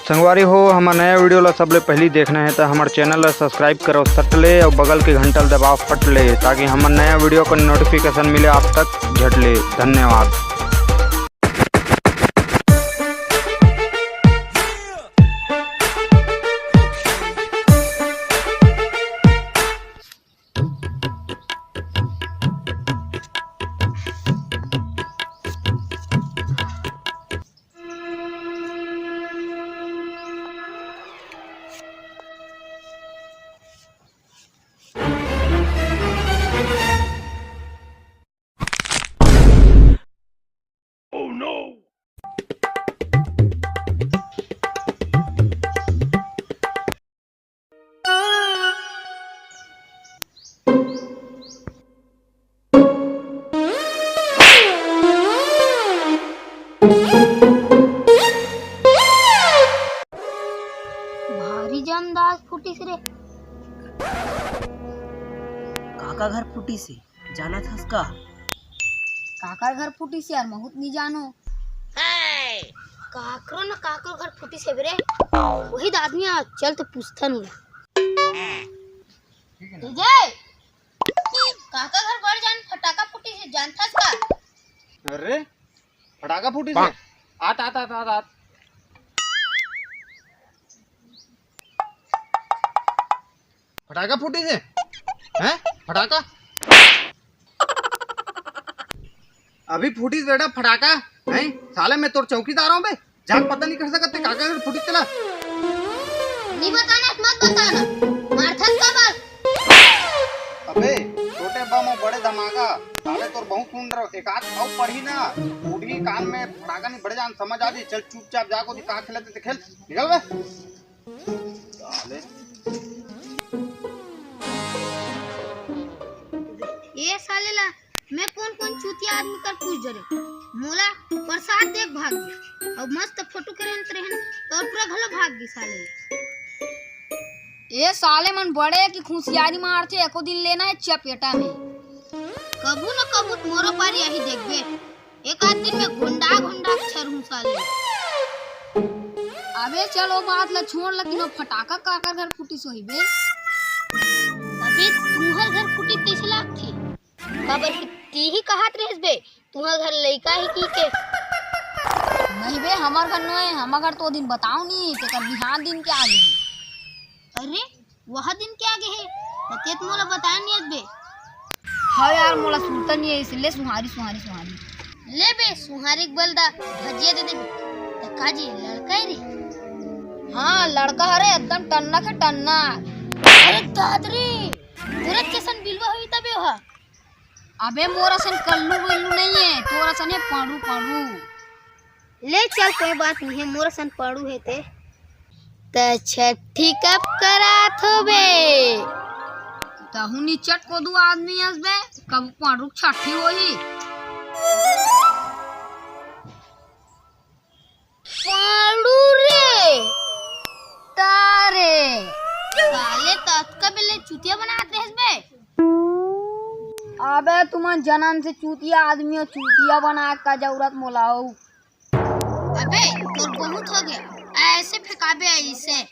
संगवारी हो हमार नया वीडियो ला सबले पहली देखना है तो हमारे चैनल ला सब्सक्राइब करो सट ले और बगल के घंटा दबाओ फट ले ताकि हमार नया वीडियो का नोटिफिकेशन मिले आप तक झट ले। धन्यवाद। भारी जानदार फूटी से रे। काका घर फूटी से जाना था उसका। काकर घर फूटी से यार बहुत नहीं जानो। काकरो न काकरो घर फूटी से रे। वही तो आदमी आ चल तो पूछता नहीं। जय काका घर बढ़ जान फटाका फूटी से जानता का। अरे फटाका फूटी से आत आत आत आत, आत। फटाका फूटी से हैं फटाका अभी फूटी से बेटा फटाका हैं साले मैं तोर चौकीदार हूं बे जान पता नहीं कर सकते काका घर फूटी चला नहीं बताना मत बताना मारथस का बात। अबे छोटे बम और बड़े धमाका साले तोर बहुत सुन रहे एक आध और पढ़ी ना बूढ़ी कान में फटाका नहीं बड़े जान समझ आ जी चल चुपचाप जाको दिखा खेलते थे खेल निकल बे साले। ये साले ला मैं कौन कौन चूतिया आदमी कर पूछ जरे मोला प्रसाद देख भाग गया और मस्त फोटो करंत रहन तो पूरा घलो भाग गई साले। ये साले मन बड़े की खुशियारी मारते एको दिन लेना है चपेटा में। कबू न कबू मोरो पारी यही देखबे एक आध दिन में गुंडा गुंडा छरू साले। अबे चलो बात ला छोड़ लेकिन वो फटाका काकर घर फूटी सोई बे। अबे तुम्हार घर फूटी कैसे लाग थी खबर की ती ही कहत रहस बे तुम्हार घर लइका ही की के। नहीं बे हमार घर नहीं हमार घर तो दिन बताओ नहीं ते कर बिहान दिन के आगे है। अरे वह दिन के आगे है तेत मोला बताया नहीं बे। हाँ यार मोला सुनता नहीं है इसलिए सुहारी सुहारी सुहारी ले बे सुहारी बलदा भजिया दे दे त काजी लड़का है रे। हाँ लड़का हरे एकदम टन्ना के टन्ना। अरे दादरी तोरा कैसन बिलवा होई तबे हो। अबे मोरा सन कल्लू बिल्लू नहीं है तोरा सन है पाड़ू पाड़ू। ले चल कोई बात नहीं है मोरा सन पाड़ू है ते त छठी कब करात हो बे। तहुनी चट को दू आदमी हस बे कब पाड़ू छठी होई। पाड़ू रे तारे साले तात का बेले चुतिया बनाते हैं बे। अबे तुमन जनन से चूतिया आदमी और चूतिया बना का जरूरत मोलाओ। अबे तोर बहुत हो गया ऐसे फेंकाबे ऐसे।